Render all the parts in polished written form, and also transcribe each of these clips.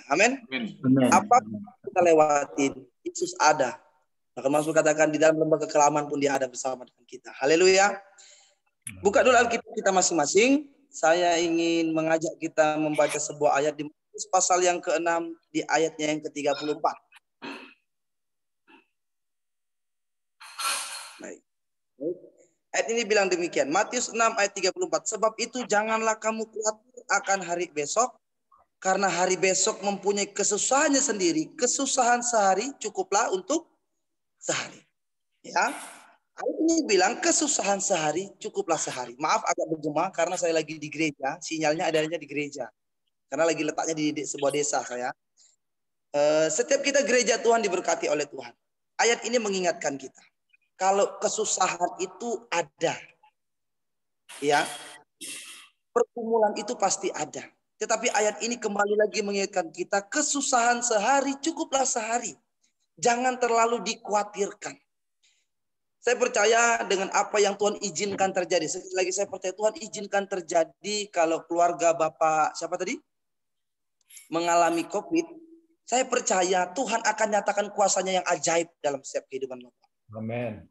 Amin. Apa kita lewatin, Yesus ada. Bahkan Mazmur katakan di dalam lembah kekelaman pun dia ada bersama dengan kita. Haleluya. Buka dulu Alkitab kita masing-masing. Saya ingin mengajak kita membaca sebuah ayat di Matius pasal yang ke-6 di ayatnya yang ke-34. Baik. Ayat ini bilang demikian. Matius 6 ayat 34. Sebab itu janganlah kamu khawatir akan hari besok, karena hari besok mempunyai kesusahannya sendiri. Kesusahan sehari cukuplah untuk sehari. Ya. Ayat ini bilang kesusahan sehari cukuplah sehari. Maaf agak bergema karena saya lagi di gereja. Sinyalnya adanya di gereja. Karena lagi letaknya di sebuah desa saya. Setiap kita gereja Tuhan diberkati oleh Tuhan. Ayat ini mengingatkan kita. Kalau kesusahan itu ada. Ya. Pergumulan itu pasti ada. Tetapi ayat ini kembali lagi mengingatkan kita, kesusahan sehari cukuplah sehari. Jangan terlalu dikhawatirkan. Saya percaya dengan apa yang Tuhan izinkan terjadi. Sekali lagi saya percaya Tuhan izinkan terjadi kalau keluarga Bapak, siapa tadi? Mengalami COVID. Saya percaya Tuhan akan nyatakan kuasanya yang ajaib dalam setiap kehidupan Bapak. Amin.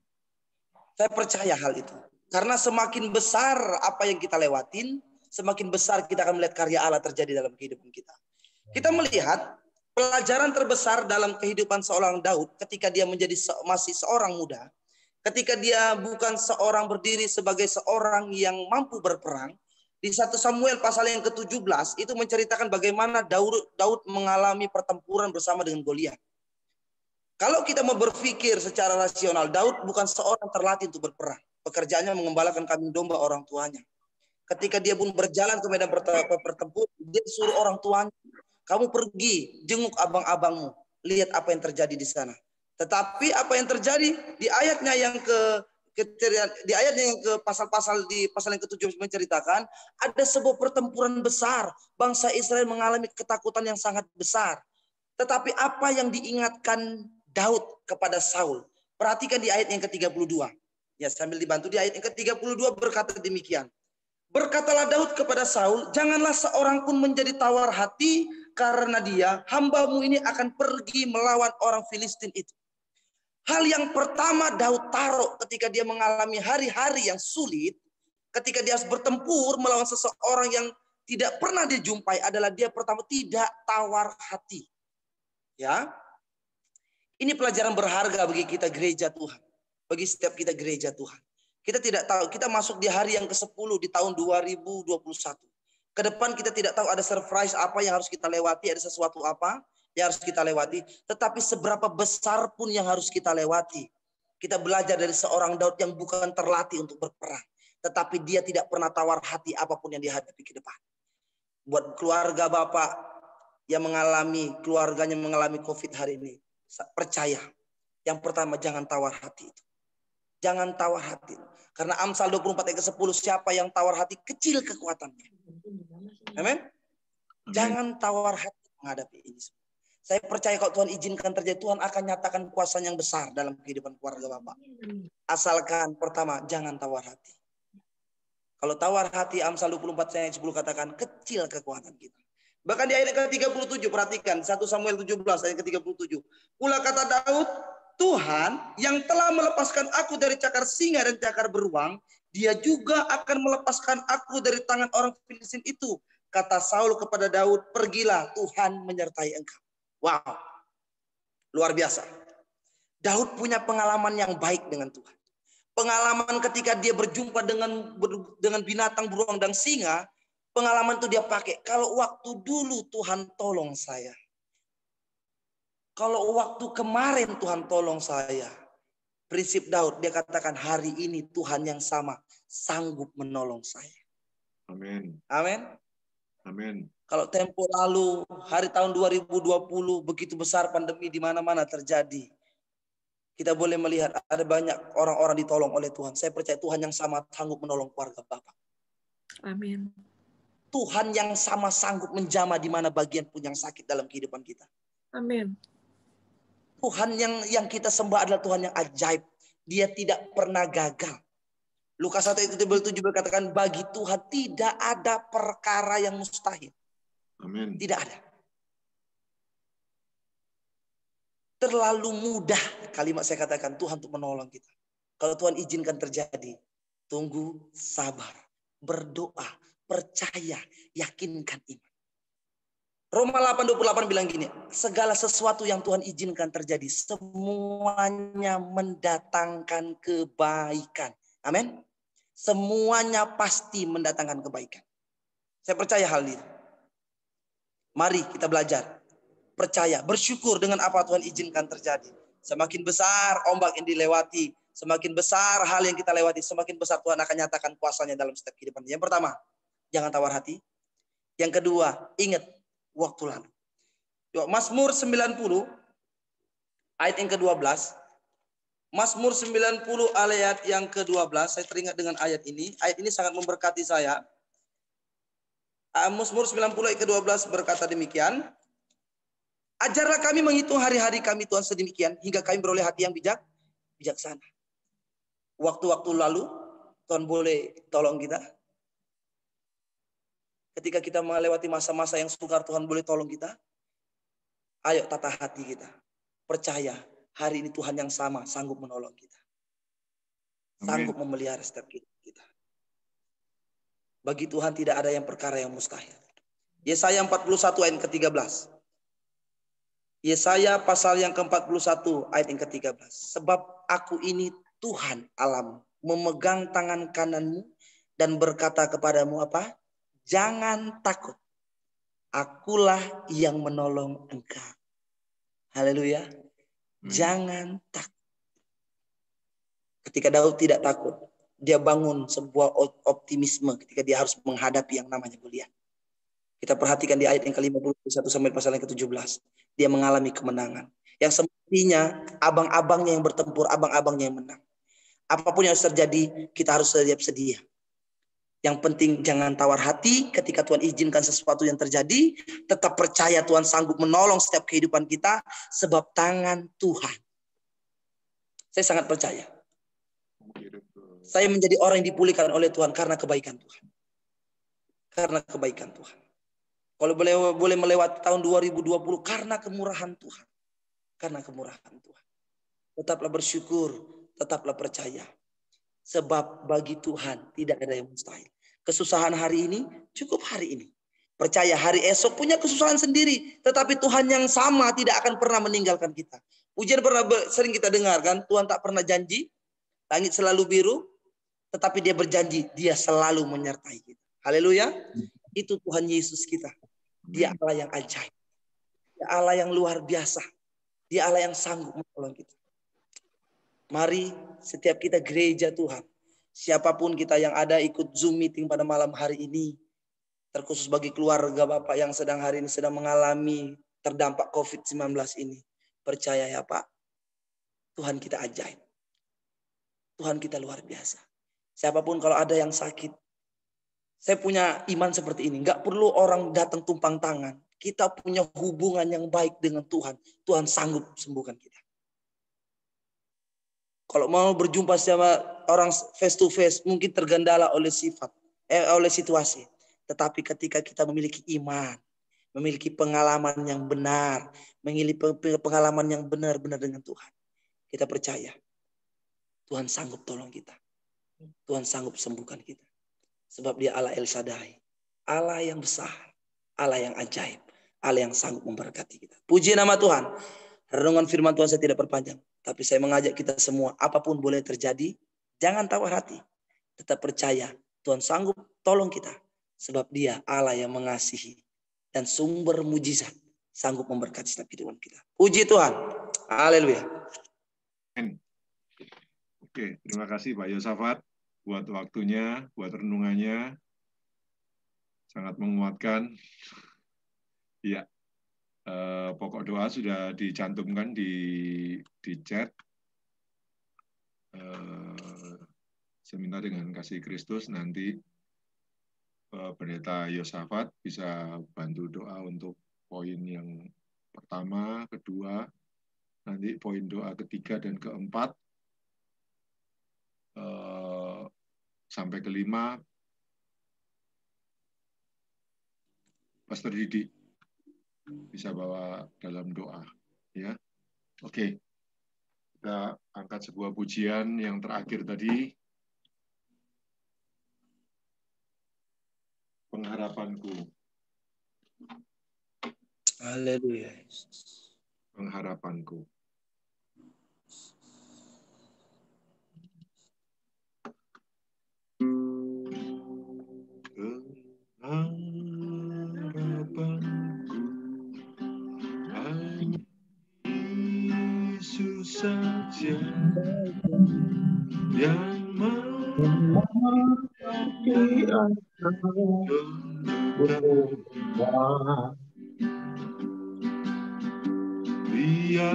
Saya percaya hal itu. Karena semakin besar apa yang kita lewatin, semakin besar kita akan melihat karya Allah terjadi dalam kehidupan kita. Kita melihat pelajaran terbesar dalam kehidupan seorang Daud ketika dia menjadi masih seorang muda, ketika dia bukan seorang berdiri sebagai seorang yang mampu berperang. Di 1 Samuel pasal yang ke-17 itu menceritakan bagaimana Daud mengalami pertempuran bersama dengan Goliat. Kalau kita mau berpikir secara rasional, Daud bukan seorang terlatih untuk berperang. Pekerjaannya mengembalakan kambing domba orang tuanya. Ketika dia pun berjalan ke medan pertempuran, dia suruh orang tuanya, kamu pergi jenguk abang-abangmu, lihat apa yang terjadi di sana. Tetapi apa yang terjadi di ayatnya yang ke pasal-pasal di pasal yang ke-7 menceritakan ada sebuah pertempuran besar, bangsa Israel mengalami ketakutan yang sangat besar. Tetapi apa yang diingatkan Daud kepada Saul? Perhatikan di ayat yang ke-32. Ya, sambil dibantu di ayat yang ke-32 berkata demikian. Berkatalah Daud kepada Saul, janganlah seorang pun menjadi tawar hati karena dia, hambamu ini akan pergi melawan orang Filistin itu. Hal yang pertama Daud taruh ketika dia mengalami hari-hari yang sulit, ketika dia harus bertempur melawan seseorang yang tidak pernah dijumpai adalah dia pertama tidak tawar hati. Ya, ini pelajaran berharga bagi kita gereja Tuhan, bagi setiap kita gereja Tuhan. Kita tidak tahu, kita masuk di hari yang ke-10 di tahun 2021. Ke depan kita tidak tahu ada surprise apa yang harus kita lewati, ada sesuatu apa yang harus kita lewati. Tetapi seberapa besar pun yang harus kita lewati. Kita belajar dari seorang Daud yang bukan terlatih untuk berperang. Tetapi dia tidak pernah tawar hati apapun yang dihadapi ke depan. Buat keluarga Bapak yang keluarganya mengalami COVID hari ini. Percaya. Yang pertama jangan tawar hati itu. Jangan tawar hati. Karena Amsal 24 ayat ke-10, siapa yang tawar hati kecil kekuatannya. Amin. Jangan tawar hati menghadapi ini. Saya percaya kalau Tuhan izinkan terjadi, Tuhan akan nyatakan kuasanya yang besar dalam kehidupan keluarga Bapak. Asalkan pertama jangan tawar hati. Kalau tawar hati Amsal 24 ayat 10 katakan kecil kekuatan kita. Bahkan di ayat ke-37 perhatikan 1 Samuel 17 ayat ke-37. Pula kata Daud, Tuhan yang telah melepaskan aku dari cakar singa dan cakar beruang, dia juga akan melepaskan aku dari tangan orang Filistin itu. Kata Saul kepada Daud, pergilah, Tuhan menyertai engkau. Wow, luar biasa. Daud punya pengalaman yang baik dengan Tuhan. Pengalaman ketika dia berjumpa dengan binatang beruang dan singa, pengalaman itu dia pakai. Kalau waktu dulu Tuhan tolong saya. Kalau waktu kemarin Tuhan tolong saya. Prinsip Daud, dia katakan hari ini Tuhan yang sama sanggup menolong saya. Amin. Amin. Amin. Kalau tempo lalu, hari tahun 2020, begitu besar pandemi di mana-mana terjadi. Kita boleh melihat ada banyak orang-orang ditolong oleh Tuhan. Saya percaya Tuhan yang sama sanggup menolong keluarga Bapak. Amin. Tuhan yang sama sanggup menjamah di mana bagian pun yang sakit dalam kehidupan kita. Amin. Tuhan yang kita sembah adalah Tuhan yang ajaib. Dia tidak pernah gagal. Lukas 1 ayat 7 berkatakan bagi Tuhan tidak ada perkara yang mustahil. Amin. Tidak ada. terlalu mudah kalimat saya katakan Tuhan untuk menolong kita. Kalau Tuhan izinkan terjadi, tunggu, sabar, berdoa, percaya, yakinkan iman. Roma 8:28 bilang gini, segala sesuatu yang Tuhan izinkan terjadi, semuanya mendatangkan kebaikan. Amin. Semuanya pasti mendatangkan kebaikan. Saya percaya hal itu. Mari kita belajar. Percaya, bersyukur dengan apa Tuhan izinkan terjadi. Semakin besar ombak yang dilewati, semakin besar hal yang kita lewati, semakin besar Tuhan akan nyatakan kuasanya dalam setiap kehidupan. Yang pertama, jangan tawar hati. Yang kedua, ingat waktu lalu. Mazmur 90 ayat yang ke-12. Mazmur 90 ayat yang ke-12. Saya teringat dengan ayat ini. Ayat ini sangat memberkati saya. Mazmur 90 ayat ke-12 berkata demikian. Ajarlah kami menghitung hari-hari kami Tuhan sedemikian hingga kami beroleh hati yang bijaksana. Waktu-waktu lalu Tuhan boleh tolong kita. Ketika kita melewati masa-masa yang sukar, Tuhan boleh tolong kita. Ayo tata hati kita. Percaya hari ini Tuhan yang sama sanggup menolong kita. Sanggup memelihara setiap kita. Bagi Tuhan tidak ada yang perkara yang mustahil. Yesaya 41 ayat ke-13. Yesaya pasal yang ke-41 ayat yang ke-13. Sebab aku ini Tuhan Allahmu, memegang tangan kananmu dan berkata kepadamu apa? Jangan takut. Akulah yang menolong engkau. Haleluya. Jangan takut. Ketika Daud tidak takut, dia bangun sebuah optimisme ketika dia harus menghadapi yang namanya Goliat. Kita perhatikan di ayat yang ke-51 sampai pasal yang ke-17. Dia mengalami kemenangan. Yang semestinya abang-abangnya yang bertempur, abang-abangnya yang menang. Apapun yang terjadi, kita harus siap sedia. Yang penting jangan tawar hati ketika Tuhan izinkan sesuatu yang terjadi. Tetap percaya Tuhan sanggup menolong setiap kehidupan kita. Sebab tangan Tuhan. Saya sangat percaya. Saya menjadi orang yang dipulihkan oleh Tuhan karena kebaikan Tuhan. Karena kebaikan Tuhan. Kalau boleh melewati tahun 2020 karena kemurahan Tuhan. Karena kemurahan Tuhan. Tetaplah bersyukur, tetaplah percaya. Sebab bagi Tuhan tidak ada yang mustahil. Kesusahan hari ini cukup hari ini. Percaya hari esok punya kesusahan sendiri. Tetapi Tuhan yang sama tidak akan pernah meninggalkan kita. Pujian sering kita dengar kan. Tuhan tak pernah janji. Langit selalu biru. Tetapi dia berjanji. Dia selalu menyertai kita. Haleluya. Itu Tuhan Yesus kita. Dia Allah yang ajaib. Dia Allah yang luar biasa. Dia Allah yang sanggup menolong kita. Mari setiap kita gereja Tuhan. Siapapun kita yang ada ikut Zoom meeting pada malam hari ini. Terkhusus bagi keluarga Bapak yang sedang hari ini sedang mengalami terdampak COVID-19 ini. Percaya ya Pak. Tuhan kita ajaib. Tuhan kita luar biasa. Siapapun kalau ada yang sakit. Saya punya iman seperti ini. Nggak perlu orang datang tumpang tangan. Kita punya hubungan yang baik dengan Tuhan. Tuhan sanggup sembuhkan kita. Kalau mau berjumpa sama orang face to face, mungkin tergendala oleh oleh situasi. Tetapi ketika kita memiliki iman, memiliki pengalaman yang benar, memiliki pengalaman yang benar-benar dengan Tuhan, kita percaya Tuhan sanggup tolong kita. Tuhan sanggup sembuhkan kita. Sebab dia Allah El Shaddai. Allah yang besar. Allah yang ajaib. Allah yang sanggup memberkati kita. Puji nama Tuhan. Renungan firman Tuhan saya tidak perpanjang. Tapi saya mengajak kita semua. Apapun boleh terjadi. Jangan tawar hati. Tetap percaya. Tuhan sanggup tolong kita. Sebab dia Allah yang mengasihi. Dan sumber mujizat. Sanggup memberkati setiap kehidupan kita. Puji Tuhan. Haleluya. Oke, terima kasih Pak Yosafat. Buat waktunya, buat renungannya, sangat menguatkan. Ya, pokok doa sudah dicantumkan di chat. Seminta dengan kasih Kristus nanti Pendeta Yosafat bisa bantu doa untuk poin yang pertama, kedua, nanti poin doa ketiga dan keempat, sampai kelima, Pastor Didi bisa bawa dalam doa, ya. Oke. Kita angkat sebuah pujian yang terakhir tadi. Pengharapanku. Haleluya. Pengharapanku. Pengharapanku hanya Yesus saja yang mengerti Dia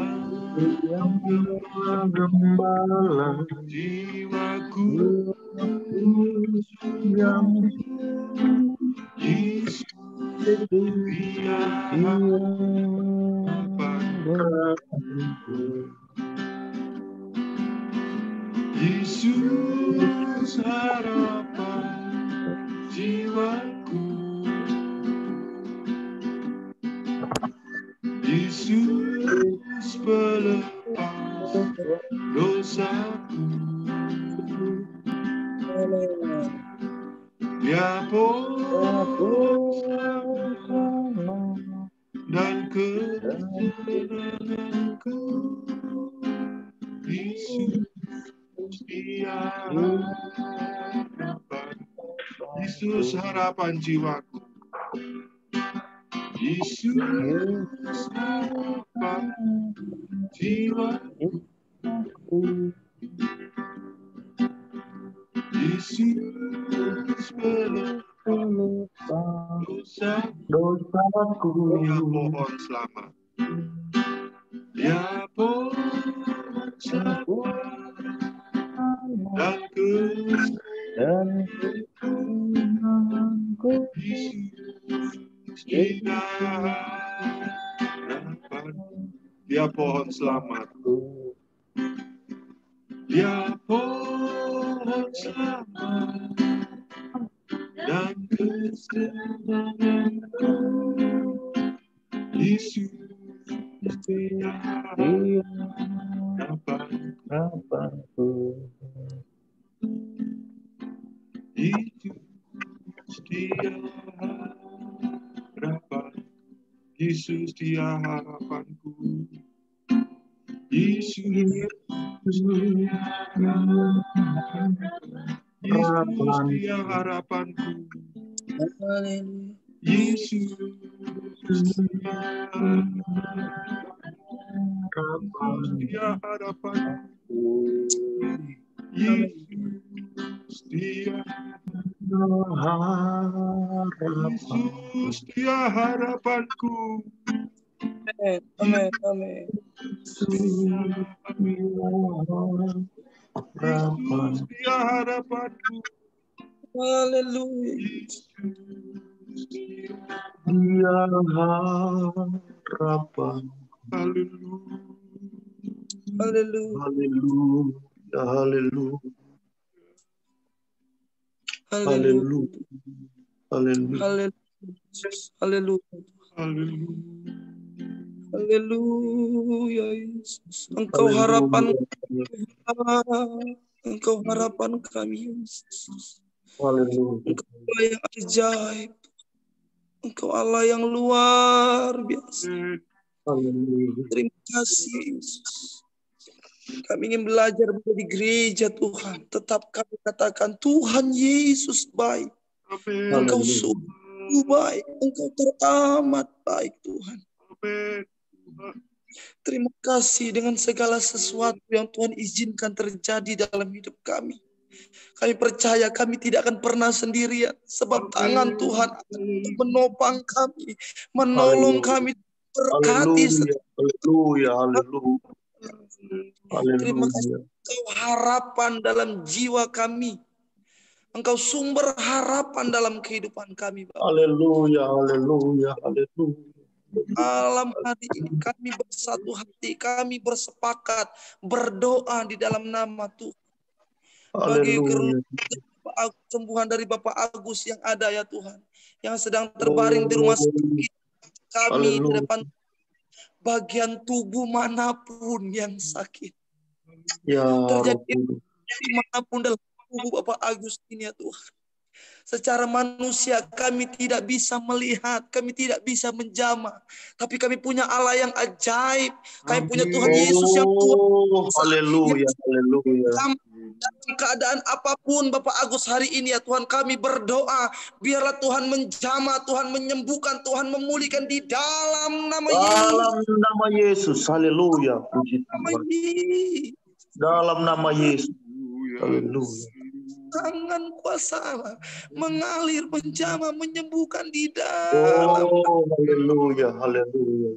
yang menggembala jiwaku yang Yesus dia harapanku. Yesus harapan jiwaku. Yesus pelepas dosaku. Dia bersama dan kesenanganku. Yesus dia harapan. Yesus harapan jiwaku. Yesus harapan jiwaku. Yesus pelepas dosaku. Ya pohon selamat. Ya pohon selamat dan kesenanganku. Yesus dia harapan. Dia pohon selamat. Dia pohon selamat dan kesenanganku. Yesus dia harapanku. Yesus dia harapan. Yesus dia harapanku. Yesus dia harapanku. Yesus dia harapanku. Yesus dia Yesus dia harapanku. Amin, amin. Yesus dia harapanku. Haleluya. Yesus dia harapan. Haleluya. Haleluya. Haleluya. Haleluya. Haleluya. Haleluya. Haleluya, Yesus. Engkau harapan kami. Engkau harapan kami, Yesus. Haleluya. Engkau Allah yang ajaib. Engkau Allah yang luar biasa. Haleluya. Terima kasih, Yesus. Kami ingin belajar menjadi gereja Tuhan. Tetap kami katakan, Tuhan Yesus baik. Engkau sungguh baik. Engkau teramat baik, Tuhan. Terima kasih dengan segala sesuatu yang Tuhan izinkan terjadi dalam hidup kami. Kami percaya kami tidak akan pernah sendirian. Sebab tangan Tuhan akan menopang kami. Menolong kami. Berkati setiap. Haleluya. Terima kasih Engkau harapan dalam jiwa kami. Engkau sumber harapan dalam kehidupan kami, Bapak. Haleluya. Malam hari ini kami bersatu hati, kami bersepakat berdoa di dalam nama Tuhan. Bagi kesembuhan dari Bapak Agus yang ada ya Tuhan, yang sedang terbaring di rumah sakit kami di depan. bagian tubuh manapun yang sakit. Ya Terjadi Rabbi. dimanapun dalam tubuh Bapak Agus ini ya Tuhan. Secara manusia kami tidak bisa melihat, kami tidak bisa menjamah. Tapi kami punya Allah yang ajaib. Kami punya Tuhan Yesus yang Tuhan. Oh, haleluya, haleluya. Dalam keadaan apapun Bapak Agus hari ini ya Tuhan, kami berdoa. Biarlah Tuhan menjamah, Tuhan menyembuhkan, Tuhan memulihkan di dalam nama Dalam Yesus. nama Yesus, haleluya. Puji Nama Tuhan. Yesus. Dalam nama Yesus, haleluya. Tangan kuasa Allah mengalir, menjamah, menyembuhkan di dalam. Oh, haleluya, haleluya.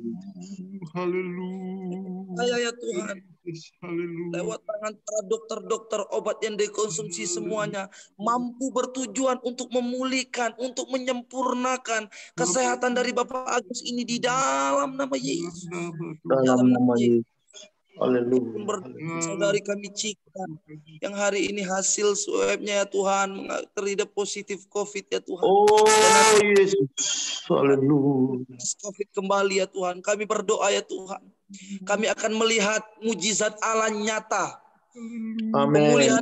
Saya ya Tuhan, lewat tangan para dokter-dokter obat yang dikonsumsi semuanya mampu bertujuan untuk memulihkan, untuk menyempurnakan kesehatan dari Bapak Agus ini di dalam nama Yesus. Dalam nama Yesus. Haleluya. Saudari kami Cika yang hari ini hasil swabnya ya Tuhan terlihat positif COVID ya Tuhan. Oh Yesus, haleluya. COVID kembali ya Tuhan. Kami berdoa ya Tuhan. Kami akan melihat mujizat Allah nyata. Amin. Amin.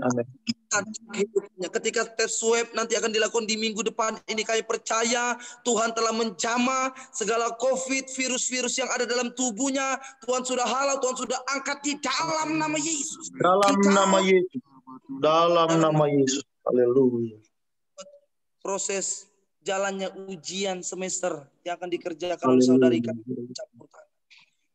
Ketika tes swab nanti akan dilakukan di minggu depan ini, kami percaya Tuhan telah menjamah segala COVID, virus-virus yang ada dalam tubuhnya. Tuhan sudah halal, Tuhan sudah angkat di dalam nama Yesus. Dalam nama Yesus. Dalam nama Yesus. Haleluya. Proses jalannya ujian semester yang akan dikerjakan oleh saudari kami.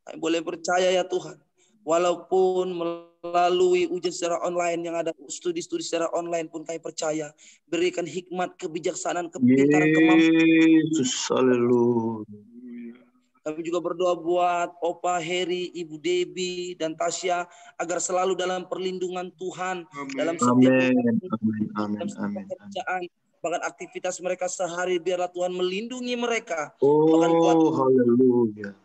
Kami boleh percaya ya Tuhan. Walaupun melalui ujian secara online yang ada studi-studi secara online pun kami percaya. Berikan hikmat, kebijaksanaan, kepintaran, kemampuan. Yesus, haleluya. Kami juga berdoa buat Opa Heri, Ibu Debbie, dan Tasya agar selalu dalam perlindungan Tuhan. Dalam setiap pekerjaan, bahkan aktivitas mereka sehari, biarlah Tuhan melindungi mereka. Oh, haleluya.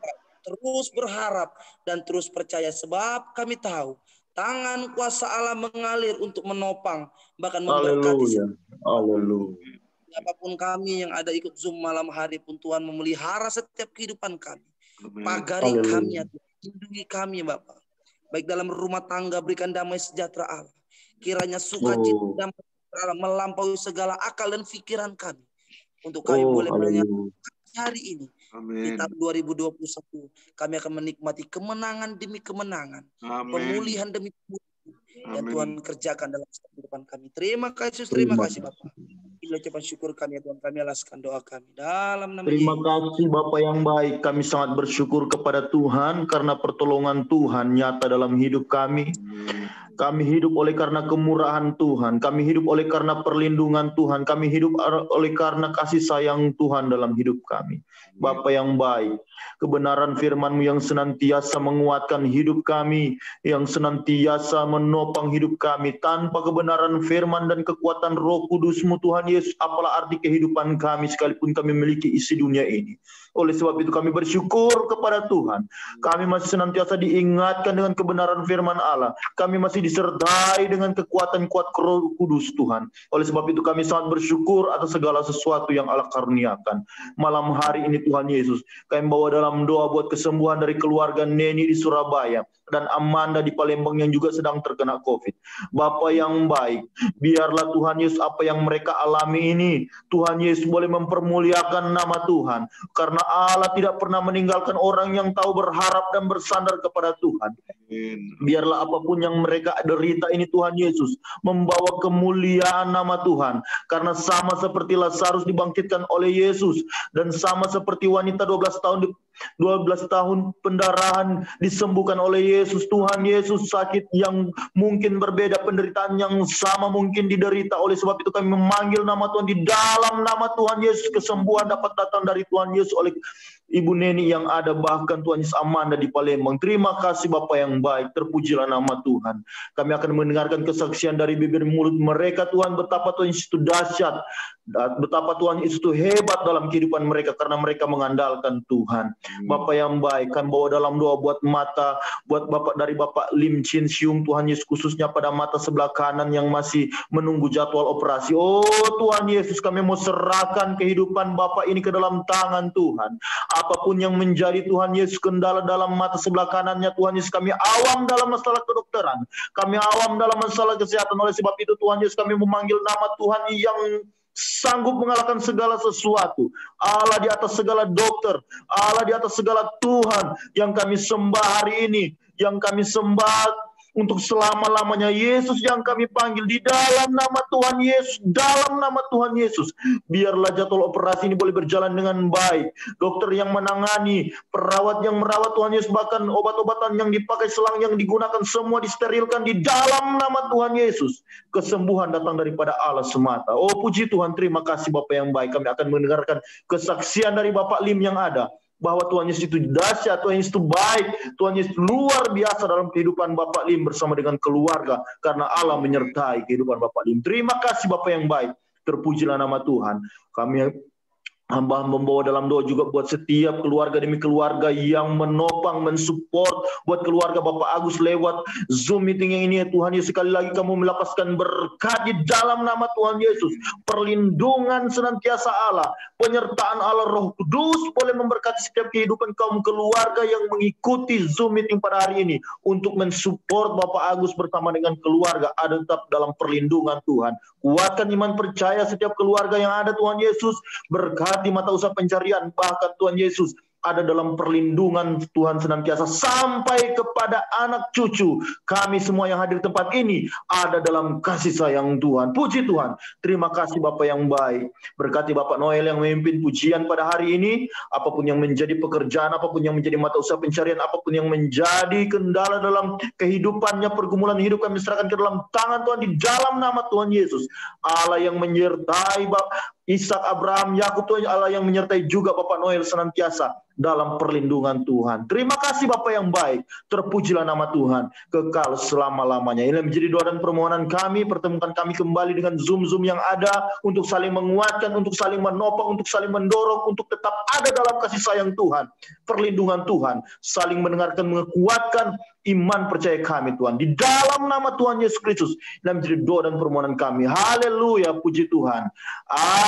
Terus berharap dan terus percaya sebab kami tahu tangan kuasa Allah mengalir untuk menopang bahkan memberkati. Haleluya. Siapapun kami yang ada ikut Zoom malam hari pun Tuhan memelihara setiap kehidupan kami. Pagari kami ya Tuhan. Lindungi kami Bapak. Baik dalam rumah tangga berikan damai sejahtera Allah. Kiranya sukacita damai sejahtera Allah melampaui segala akal dan pikiran kami. Untuk kami boleh menyatakan hari ini. Di tahun 2021 kami akan menikmati kemenangan demi kemenangan. Pemulihan demi pemulihan. Yang Tuhan kerjakan dalam kehidupan kami. Terima kasih Bapak. Bila ucapan syukur kami ya Tuhan, kami alaskan doa kami dalam nama Terima kasih Bapak yang baik. Kami sangat bersyukur kepada Tuhan karena pertolongan Tuhan nyata dalam hidup kami. Kami hidup oleh karena kemurahan Tuhan. Kami hidup oleh karena perlindungan Tuhan. Kami hidup oleh karena kasih sayang Tuhan dalam hidup kami. Bapa yang baik, kebenaran firman-Mu yang senantiasa menguatkan hidup kami, yang senantiasa menopang hidup kami. Tanpa kebenaran firman dan kekuatan Roh Kudus-Mu Tuhan Yesus, apalah arti kehidupan kami sekalipun kami memiliki isi dunia ini. Oleh sebab itu kami bersyukur kepada Tuhan. Kami masih senantiasa diingatkan dengan kebenaran firman Allah. Kami masih disertai dengan kekuatan kuat Roh Kudus Tuhan. Oleh sebab itu kami sangat bersyukur atas segala sesuatu yang Allah karuniakan. Malam hari ini Tuhan Yesus, kami bawa dalam doa buat kesembuhan dari keluarga Neni di Surabaya dan Amanda di Palembang yang juga sedang terkena COVID. Bapa yang baik, biarlah Tuhan Yesus apa yang mereka alami ini, Tuhan Yesus boleh mempermuliakan nama Tuhan. Karena Allah tidak pernah meninggalkan orang yang tahu berharap dan bersandar kepada Tuhan. Biarlah apapun yang mereka derita ini Tuhan Yesus membawa kemuliaan nama Tuhan. Karena sama seperti Lazarus dibangkitkan oleh Yesus, dan sama seperti wanita 12 tahun pendarahan disembuhkan oleh Yesus. Tuhan Yesus, sakit yang mungkin berbeda, penderitaan yang sama mungkin diderita. Oleh sebab itu kami memanggil nama Tuhan, di dalam nama Tuhan Yesus kesembuhan dapat datang dari Tuhan Yesus oleh Ibu Neni yang ada, bahkan Tuhan Yesus Amanda di Palembang. Terima kasih Bapa yang baik, terpujilah nama Tuhan. Kami akan mendengarkan kesaksian dari bibir mulut mereka Tuhan, betapa Tuhan Yesus itu dahsyat, betapa Tuhan Yesus itu hebat dalam kehidupan mereka karena mereka mengandalkan Tuhan. Bapak yang baik, kami bawa dalam doa buat mata, buat Bapak dari Bapak Lim Chin Siung, Tuhan Yesus, khususnya pada mata sebelah kanan yang masih menunggu jadwal operasi. Oh Tuhan Yesus, kami mau serahkan kehidupan Bapak ini ke dalam tangan Tuhan. Apapun yang menjadi Tuhan Yesus kendala dalam mata sebelah kanannya, Tuhan Yesus, kami awam dalam masalah kedokteran, kami awam dalam masalah kesehatan. Oleh sebab itu Tuhan Yesus, kami memanggil nama Tuhan yang sanggup mengalahkan segala sesuatu. Allah di atas segala dokter, Allah di atas segala Tuhan yang kami sembah hari ini, yang kami sembah untuk selama-lamanya. Yesus yang kami panggil di dalam nama Tuhan Yesus, dalam nama Tuhan Yesus. Biarlah jadwal operasi ini boleh berjalan dengan baik. Dokter yang menangani, perawat yang merawat Tuhan Yesus, bahkan obat-obatan yang dipakai, selang yang digunakan, semua disterilkan di dalam nama Tuhan Yesus. Kesembuhan datang daripada Allah semata. Oh puji Tuhan, terima kasih Bapak yang baik. Kami akan mendengarkan kesaksian dari Bapak Lim yang ada, bahwa Tuhan Yesus itu dahsyat, Tuhan Yesus itu baik, Tuhan Yesus luar biasa dalam kehidupan Bapak Lim bersama dengan keluarga, karena Allah menyertai kehidupan Bapak Lim. Terima kasih Bapak yang baik, terpujilah nama Tuhan. Kami hamba membawa dalam doa juga buat setiap keluarga demi keluarga yang menopang, mensupport buat keluarga Bapak Agus lewat Zoom meeting yang ini. Ya Tuhan Yesus, sekali lagi kamu melepaskan berkat di dalam nama Tuhan Yesus. Perlindungan senantiasa Allah, penyertaan Allah Roh Kudus boleh memberkati setiap kehidupan kaum keluarga yang mengikuti Zoom meeting pada hari ini untuk mensupport Bapak Agus bersama dengan keluarga, ada tetap dalam perlindungan Tuhan. Kuatkan iman percaya setiap keluarga yang ada Tuhan Yesus, berkati mata usaha pencarian, bahkan Tuhan Yesus ada dalam perlindungan Tuhan senantiasa sampai kepada anak cucu. Kami semua yang hadir di tempat ini ada dalam kasih sayang Tuhan. Puji Tuhan. Terima kasih Bapak yang baik. Berkati Bapak Noel yang memimpin pujian pada hari ini. Apapun yang menjadi pekerjaan, apapun yang menjadi mata usaha pencarian, apapun yang menjadi kendala dalam kehidupannya, pergumulan hidup, kami serahkan ke dalam tangan Tuhan di dalam nama Tuhan Yesus. Allah yang menyertai Bapak Ishak, Abraham, Yakub, Tuhan Allah yang menyertai juga Bapak Noel senantiasa dalam perlindungan Tuhan. Terima kasih Bapak yang baik. Terpujilah nama Tuhan kekal selama-lamanya. Ini menjadi doa dan permohonan kami. Pertemukan kami kembali dengan Zoom-Zoom yang ada untuk saling menguatkan, untuk saling menopang, untuk saling mendorong, untuk tetap ada dalam kasih sayang Tuhan, perlindungan Tuhan, saling mendengarkan, menguatkan iman percaya kami Tuhan. Di dalam nama Tuhan Yesus Kristus. Ini menjadi doa dan permohonan kami. Haleluya, puji Tuhan.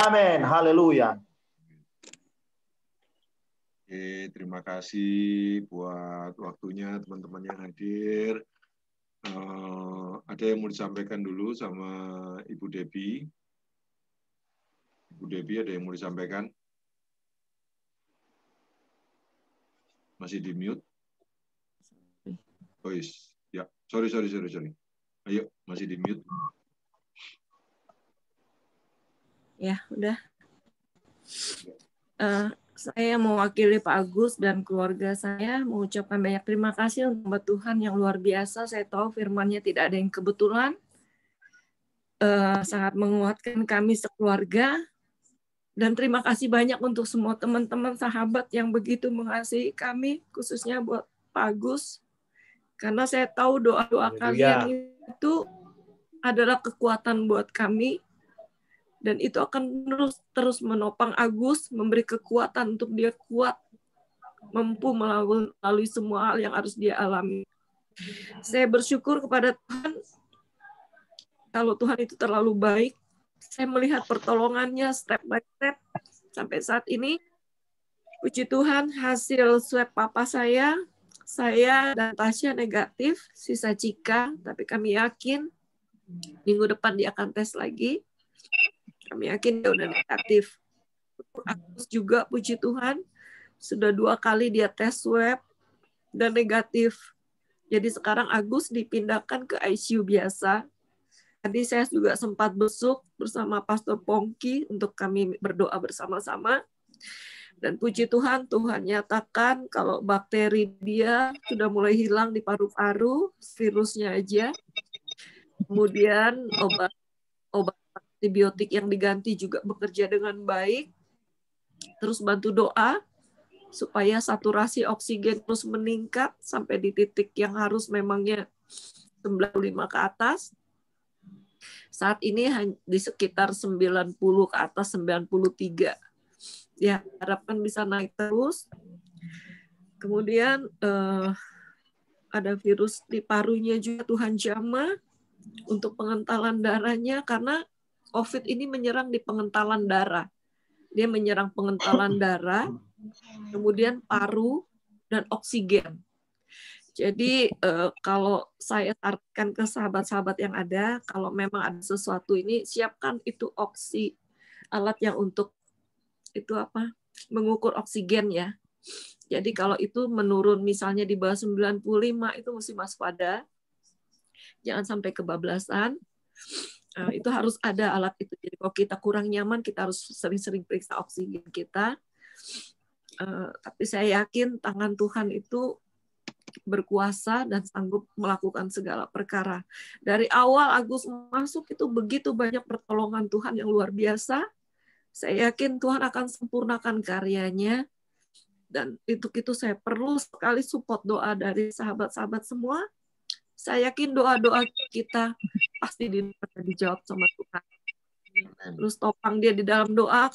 Amin. Haleluya. Oke, terima kasih buat waktunya teman-teman yang hadir. Ada yang mau disampaikan dulu sama Ibu Debbie? Ibu Debbie, ada yang mau disampaikan? Masih di mute? Oh, yes. Ya, sorry. Ayo, masih di mute. Ya, udah. Saya mewakili Pak Agus dan keluarga saya mengucapkan banyak terima kasih untuk Tuhan yang luar biasa. Saya tahu firman-Nya tidak ada yang kebetulan. Sangat menguatkan kami sekeluarga. Dan terima kasih banyak untuk semua teman-teman sahabat yang begitu mengasihi kami, khususnya buat Pak Agus. Karena saya tahu doa-doa kalian itu adalah kekuatan buat kami. Dan itu akan terus menopang Agus, memberi kekuatan untuk dia kuat, mampu melalui semua hal yang harus dia alami. Saya bersyukur kepada Tuhan, kalau Tuhan itu terlalu baik, saya melihat pertolongannya step by step sampai saat ini. Puji Tuhan, hasil swab papa saya dan Tasya negatif, sisa Cika, tapi kami yakin minggu depan dia akan tes lagi. Kami yakin dia udah negatif. Agus juga, puji Tuhan, sudah 2 kali dia tes swab dan negatif. Jadi sekarang Agus dipindahkan ke ICU biasa. Tadi saya juga sempat besuk bersama Pastor Pongki untuk kami berdoa bersama-sama. Dan puji Tuhan, Tuhan nyatakan kalau bakteri dia sudah mulai hilang di paru-paru, virusnya aja. Kemudian obat antibiotik yang diganti juga bekerja dengan baik. Terus bantu doa supaya saturasi oksigen terus meningkat sampai di titik yang harus memangnya 95 ke atas. Saat ini di sekitar 90 ke atas, 93. Ya, harapkan bisa naik terus. Kemudian ada virus di parunya juga Tuhan jamah untuk pengentalan darahnya, karena COVID ini menyerang di pengentalan darah. Dia menyerang pengentalan darah, kemudian paru, dan oksigen. Jadi kalau saya sarankan ke sahabat-sahabat yang ada, kalau memang ada sesuatu ini, siapkan itu alat yang untuk itu mengukur oksigen ya. Jadi kalau itu menurun misalnya di bawah 95 itu mesti waspada. Jangan sampai kebablasan. Itu harus ada alat itu. Jadi kalau kita kurang nyaman, kita harus sering-sering periksa oksigen kita. Tapi saya yakin tangan Tuhan itu berkuasa dan sanggup melakukan segala perkara. Dari awal Agus masuk itu begitu banyak pertolongan Tuhan yang luar biasa. Saya yakin Tuhan akan sempurnakan karyanya. Dan itu saya perlu sekali support doa dari sahabat-sahabat semua. Saya yakin doa-doa kita pasti dijawab sama Tuhan. Terus topang dia di dalam doa,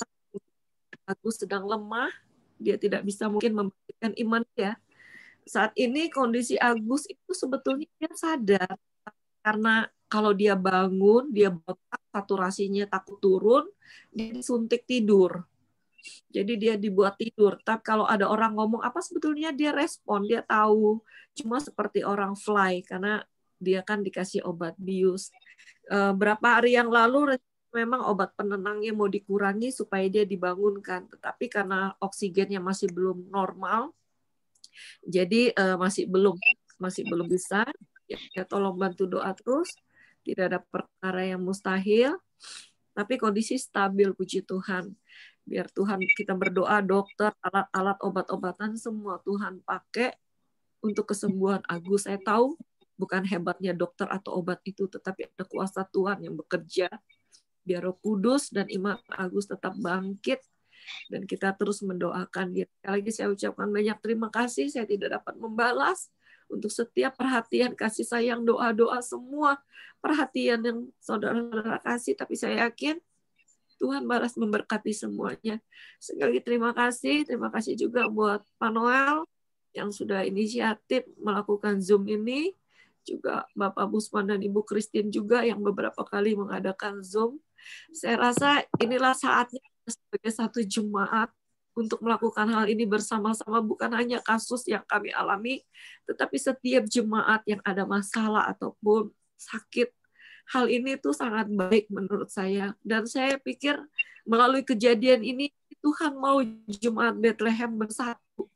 Agus sedang lemah, dia tidak bisa mungkin membuktikan iman dia. Saat ini kondisi Agus itu sebetulnya dia sadar, karena kalau dia bangun, dia botak, saturasinya takut turun, dia disuntik tidur. Jadi dia dibuat tidur. Tapi kalau ada orang ngomong apa, sebetulnya dia respon, dia tahu. Cuma seperti orang fly, karena dia kan dikasih obat bius. Berapa hari yang lalu memang obat penenangnya mau dikurangi supaya dia dibangunkan. Tetapi karena oksigennya masih belum normal, jadi masih belum bisa. Ya tolong bantu doa terus. Tidak ada perkara yang mustahil. Tapi kondisi stabil, puji Tuhan. Biar Tuhan, kita berdoa, dokter, alat-alat obat-obatan semua Tuhan pakai untuk kesembuhan Agus. Saya tahu bukan hebatnya dokter atau obat itu, tetapi ada kuasa Tuhan yang bekerja. Biar Roh Kudus dan iman Agus tetap bangkit. Dan kita terus mendoakan dia. Sekali lagi saya ucapkan banyak terima kasih. Saya tidak dapat membalas untuk setiap perhatian, kasih sayang, doa-doa, semua perhatian yang saudara-saudara kasih. Tapi saya yakin Tuhan balas memberkati semuanya. Sekali lagi terima kasih. Terima kasih juga buat Pak Noel yang sudah inisiatif melakukan Zoom ini. Juga Bapak Busman dan Ibu Christine juga yang beberapa kali mengadakan Zoom. Saya rasa inilah saatnya sebagai satu jemaat untuk melakukan hal ini bersama-sama, bukan hanya kasus yang kami alami, tetapi setiap jemaat yang ada masalah ataupun sakit. Hal ini tuh sangat baik menurut saya. Dan saya pikir melalui kejadian ini Tuhan mau jemaat Bethlehem bersatu.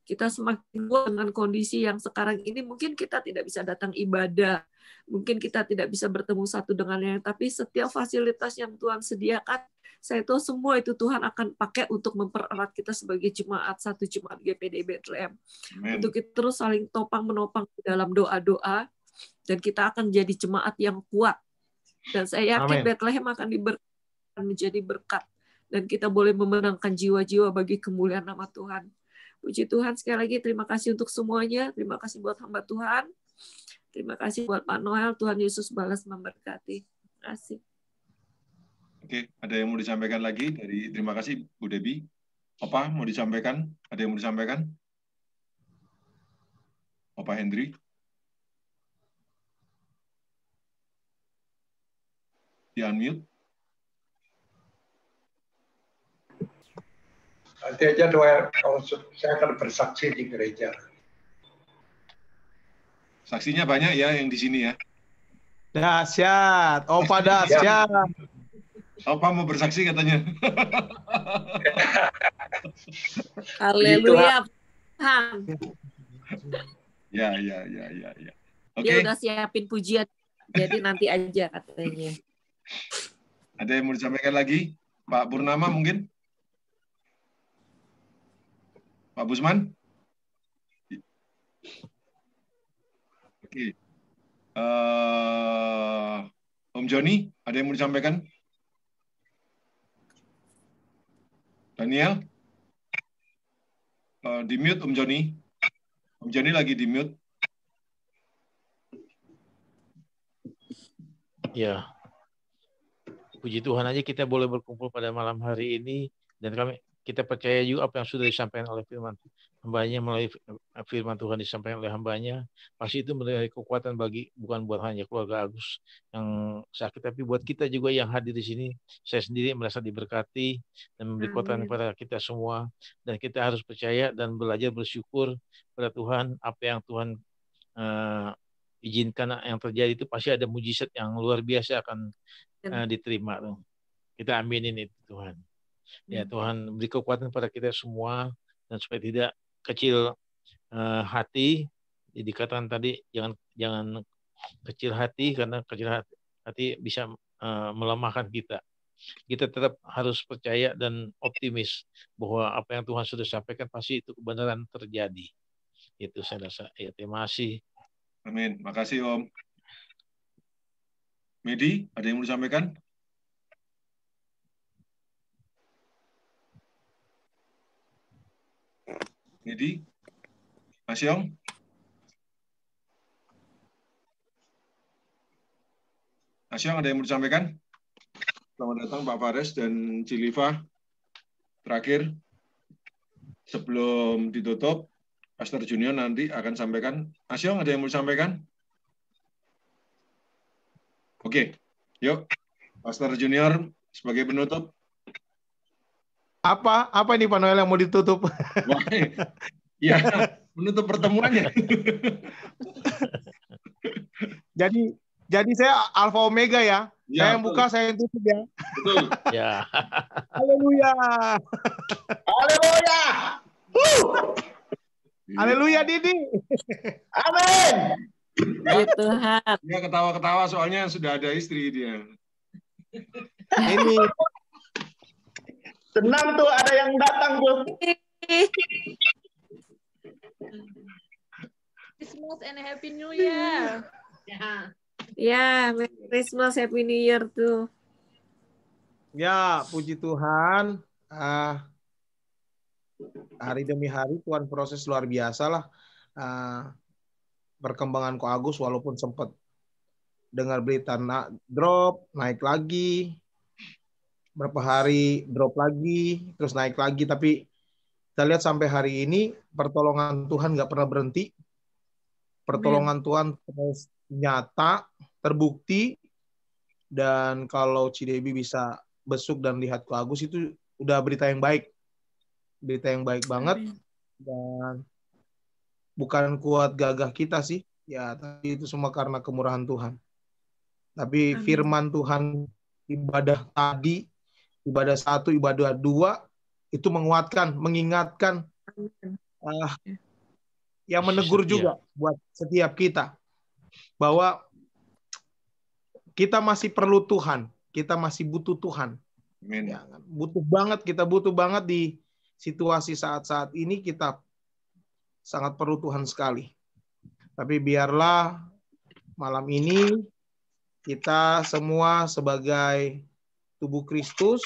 Kita semakin kuat dengan kondisi yang sekarang ini, mungkin kita tidak bisa datang ibadah, mungkin kita tidak bisa bertemu satu dengan yang lain, tapi setiap fasilitas yang Tuhan sediakan, saya tahu semua itu Tuhan akan pakai untuk mempererat kita sebagai jemaat, satu jemaat GPD Bethlehem. Amen. Untuk kita terus saling topang-menopang dalam doa-doa, dan kita akan jadi jemaat yang kuat. Dan saya yakin Amen. Bethlehem akan menjadi berkat, dan kita boleh memenangkan jiwa-jiwa bagi kemuliaan nama Tuhan. Puji Tuhan, sekali lagi terima kasih untuk semuanya. Terima kasih buat hamba Tuhan. Terima kasih buat Pak Noel. Tuhan Yesus balas memberkati. Terima kasih. Oke, ada yang mau disampaikan lagi? Terima kasih Bu Debbie. Opa mau disampaikan? Ada yang mau disampaikan? Opa Hendri? Di unmute. Nanti aja doa, kalau saya akan bersaksi di gereja. Saksinya banyak ya yang di sini ya. Dahsyat, Opa dahsyat. Opa mau bersaksi katanya. Haleluya. Ya. Oke. Dia udah siapin pujian, jadi nanti aja katanya. Ada yang mau disampaikan lagi? Pak Purnama mungkin? Pak Busman? Oke. Om Joni, ada yang mau disampaikan? Daniel? Di mute Om Joni. Om Joni lagi di mute. Ya. Puji Tuhan aja kita boleh berkumpul pada malam hari ini, dan kita percaya juga apa yang sudah disampaikan oleh firman hambanya, melalui firman Tuhan disampaikan oleh hambanya, pasti itu menjadi kekuatan bukan buat hanya keluarga Agus yang sakit, tapi buat kita juga yang hadir di sini. Saya sendiri merasa diberkati dan memberi kekuatan kepada kita semua, dan kita harus percaya dan belajar bersyukur pada Tuhan. Apa yang Tuhan izinkan yang terjadi itu pasti ada mujizat yang luar biasa akan diterima. Kita aminin itu Tuhan. Ya Tuhan, beri kekuatan pada kita semua, dan supaya tidak kecil hati. Dikatakan tadi jangan kecil hati, karena kecil hati bisa melemahkan kita. Kita tetap harus percaya dan optimis bahwa apa yang Tuhan sudah sampaikan pasti itu kebenaran terjadi. Itu saya rasa. Ya, terima kasih. Amin. Makasih Om. Medi, ada yang mau disampaikan? Medi? Mas Yong? Mas Yong, ada yang mau disampaikan? Selamat datang Pak Fares dan Ciliva. Terakhir, sebelum ditutup, Pastor Junior nanti akan sampaikan. Mas Yong, ada yang mau disampaikan? Oke, yuk. Pastor Junior sebagai penutup. Apa ini Pak Noel yang mau ditutup? Wah, ya, menutup pertemuannya. Jadi saya Alfa Omega ya. Ya, Saya yang buka, saya yang tutup ya. Betul. Ya. Haleluya. Haleluya. Haleluya Didi. Amin. Ya Tuhan. Dia ketawa-ketawa soalnya sudah ada istri dia. Ini Senang tuh ada yang datang tuh. Christmas and Happy New Year. Ya, Merry Christmas, Happy New Year tuh. ya puji Tuhan. Hari demi hari Tuhan proses luar biasa lah. Perkembangan Ko Agus walaupun sempat dengar berita drop, naik lagi. Berapa hari drop lagi, terus naik lagi. Tapi kita lihat sampai hari ini pertolongan Tuhan nggak pernah berhenti. Pertolongan Tuhan terus nyata, terbukti. Dan kalau Cidebi bisa besuk dan lihat Ko Agus, itu udah berita yang baik. Berita yang baik banget. Dan bukan kuat gagah kita sih, ya, tapi itu semua karena kemurahan Tuhan. Tapi firman Tuhan, ibadah tadi, ibadah 1, ibadah 2, itu menguatkan, mengingatkan, yang menegur juga buat setiap kita, bahwa kita masih perlu Tuhan, kita masih butuh Tuhan. Amin. Ya, kita butuh banget di situasi saat-saat ini, kita sangat perlu Tuhan sekali. Tapi biarlah malam ini kita semua sebagai tubuh Kristus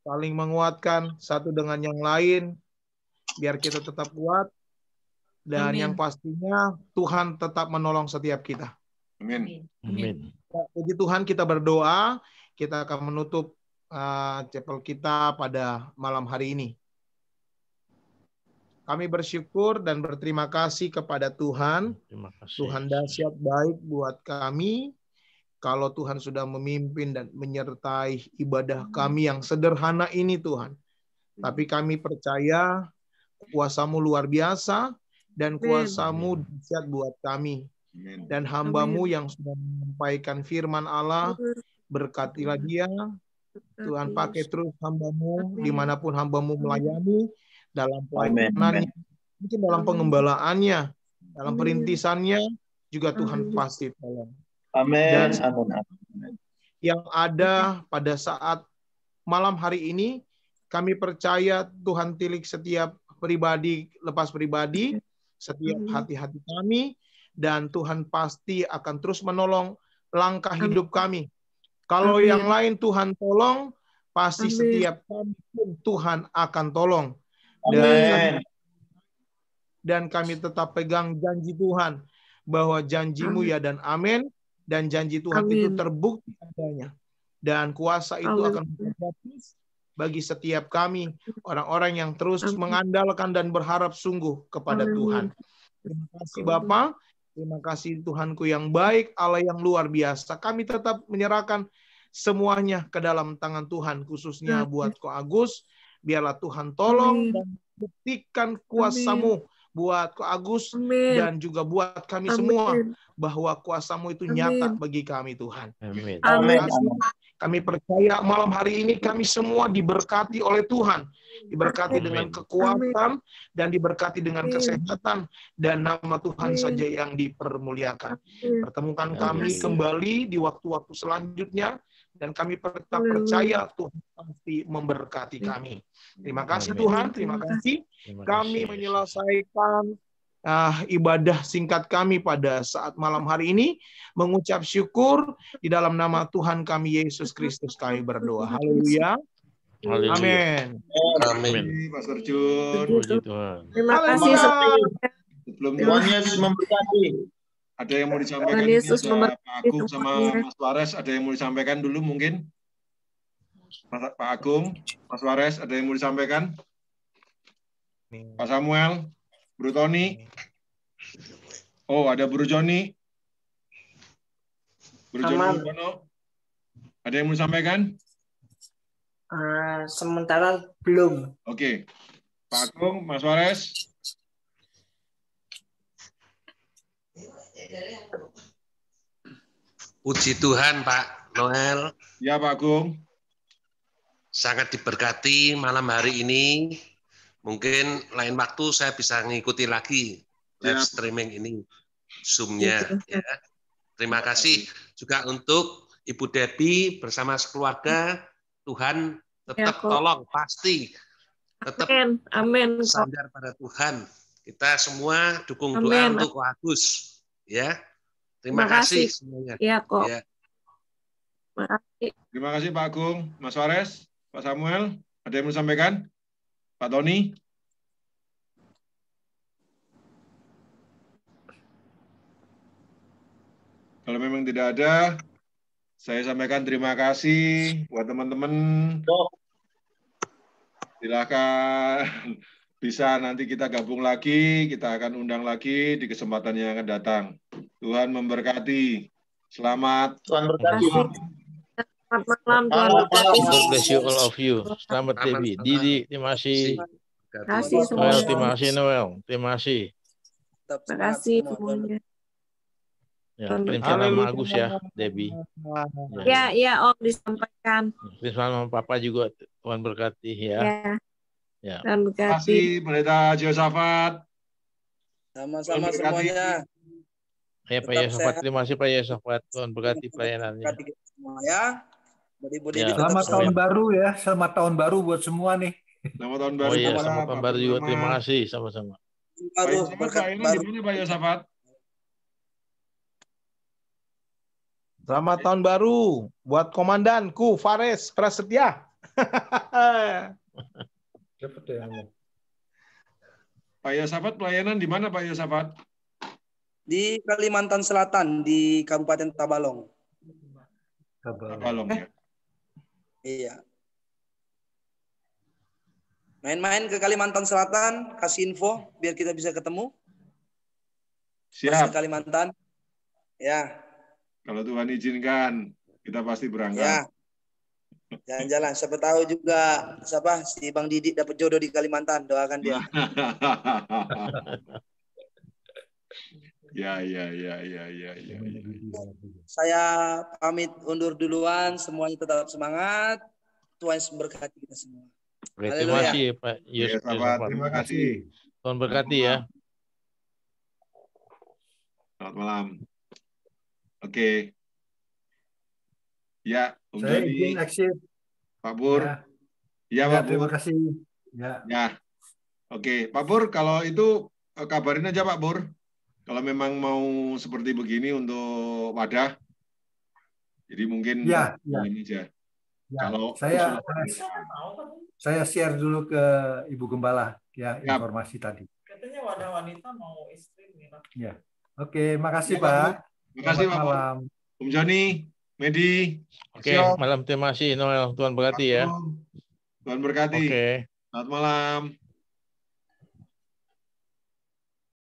saling menguatkan satu dengan yang lain, biar kita tetap kuat, dan yang pastinya Tuhan tetap menolong setiap kita. Amin. Amin. Puji Tuhan, kita berdoa, kita akan menutup chapel kita pada malam hari ini. Kami bersyukur dan berterima kasih kepada Tuhan. Terima kasih. Tuhan dahsyat baik buat kami. Kalau Tuhan sudah memimpin dan menyertai ibadah kami yang sederhana ini, Tuhan. Tapi kami percaya kuasa-Mu luar biasa dan kuasa-Mu dahsyat buat kami. Dan hamba-Mu yang sudah menyampaikan firman Allah, berkatilah dia. Tuhan, pakai terus hamba-Mu dimanapun hamba-Mu melayani, dalam pelayanannya, mungkin dalam pengembalaannya, dalam perintisannya, juga Tuhan pasti tolong. Amin. Dan yang ada pada saat malam hari ini, kami percaya Tuhan tilik setiap pribadi, lepas pribadi, setiap hati-hati kami, dan Tuhan pasti akan terus menolong langkah hidup kami. Kalau yang lain Tuhan tolong, pasti setiap kami pun Tuhan akan tolong. Dan kami tetap pegang janji Tuhan, bahwa janji-Mu ya dan amin, dan janji Tuhan itu terbukti adanya, dan kuasa itu akan bagi setiap kami, orang-orang yang terus mengandalkan dan berharap sungguh kepada Tuhan. Terima kasih Bapa, terima kasih Tuhanku yang baik, Allah yang luar biasa. Kami tetap menyerahkan semuanya ke dalam tangan Tuhan, khususnya buat Ko Agus. Biarlah Tuhan tolong dan buktikan kuasa-Mu buat Ko Agus dan juga buat kami semua, bahwa kuasa-Mu itu nyata bagi kami Tuhan. Amin. Kami percaya malam hari ini kami semua diberkati oleh Tuhan, diberkati dengan kekuatan dan diberkati dengan kesehatan, dan nama Tuhan saja yang dipermuliakan. Pertemukan kami kembali di waktu-waktu selanjutnya, dan kami tetap percaya Tuhan pasti memberkati kami. Terima kasih Tuhan, terima kasih. Kami menyelesaikan ibadah singkat kami pada saat malam hari ini, mengucap syukur di dalam nama Tuhan kami Yesus Kristus kami berdoa. Haleluya. Amin. Amin. Pastor Jun. Puji Tuhan. Terima kasih semuanya. Sebelum Tuhan Yesus memberkati. ada yang mau disampaikan? Tuhan Yesus Ada Pak Agung sama semuanya. Mas Wares, ada yang mau disampaikan dulu mungkin? Pak Agung, Mas Wares, ada yang mau disampaikan? Pak Samuel, Bro Tony. Oh, ada Bro Joni. Bro Joni Bono. Ada yang mau disampaikan? Sementara belum. Oke. Pak Agung, Mas Wares. Puji Tuhan Pak Noel. Ya Pak Agung. Sangat diberkati malam hari ini. Mungkin lain waktu saya bisa mengikuti lagi live streaming ini, Zoom-nya. Ya. Terima kasih juga untuk Ibu Debbie bersama sekeluarga. Tuhan tetap tolong, pasti. Tetap Amin. sandar pada Tuhan. Kita semua dukung doa untuk Ko Agus. Ya. Terima kasih semuanya. Iya kok. Ya. Terima kasih Pak Agung, Mas Wares, Pak Samuel. Ada yang mau disampaikan? Pak Tony. Kalau memang tidak ada, saya sampaikan terima kasih buat teman-teman. Silakan bisa nanti kita gabung lagi, kita akan undang lagi di kesempatan yang akan datang. Tuhan memberkati. Selamat. Tuhan berkati. Selamat malam Tuhan berkati. God bless you all of you. Selamat Debbie. Didi, terima kasih. Terima kasih Noel, semuanya. terima kasih Noel. Terima kasih. Terima kasih semuanya. Ya, kirim salam sama Agus ya, Debbie. Ya, Om disampaikan. Kirim salam sama Papa juga. Tuhan berkati ya. Ya. Tuhan Terima berkati. kasih Pendeta Josafat. Sama-sama semuanya. Ya Pak Yosafat, terima kasih Pak Yosafat. Tuhan berkati pelayanannya. Semua ya. Ya. Selamat tahun baru ya. Selamat tahun baru buat semua nih. Selamat tahun baru. Oh iya, juga, selamat tahun baru juga. Pak Terima kasih sama-sama. Baru Berkat baru. Di mana Pak Yosafat? Selamat tahun baru buat komandanku Fares Prasetya. Pak Yosafat pelayanan di mana Pak Yosafat? di Kalimantan Selatan di Kabupaten Tabalong. Tabalong ya. Iya. Main-main ke Kalimantan Selatan, kasih info biar kita bisa ketemu. Siap. Ke Kalimantan. Ya. Kalau Tuhan izinkan, kita pasti berangkat. Ya. Jalan-jalan. Siapa tahu juga si Bang Didik dapat jodoh di Kalimantan. Doakan dia. Ya. Saya pamit undur duluan. Semuanya tetap semangat. Tuhan berkati kita semua. Terima kasih Pak Yusuf. Terima kasih. Tuhan berkati ya. Selamat malam. Oke. Ya, Om Saya Joni. izin exit. Pak Pur. Ya, Pak Pur. Terima kasih. Ya. Oke, Pak Pur, kalau itu kabarin aja Pak Pur. Kalau memang mau seperti begini untuk wadah. Jadi mungkin ya. aja. Ya, Kalau saya share dulu ke Ibu Gembala ya informasi tadi. Katanya wadah wanita mau istri nih. Ya. Oke, makasih ya, Pak. Makasih Pak. Malam. Om Joni, Medi. Oke, malam terima kasih Noel. Tuhan berkati ya. Tuhan berkati. Oke. Selamat malam.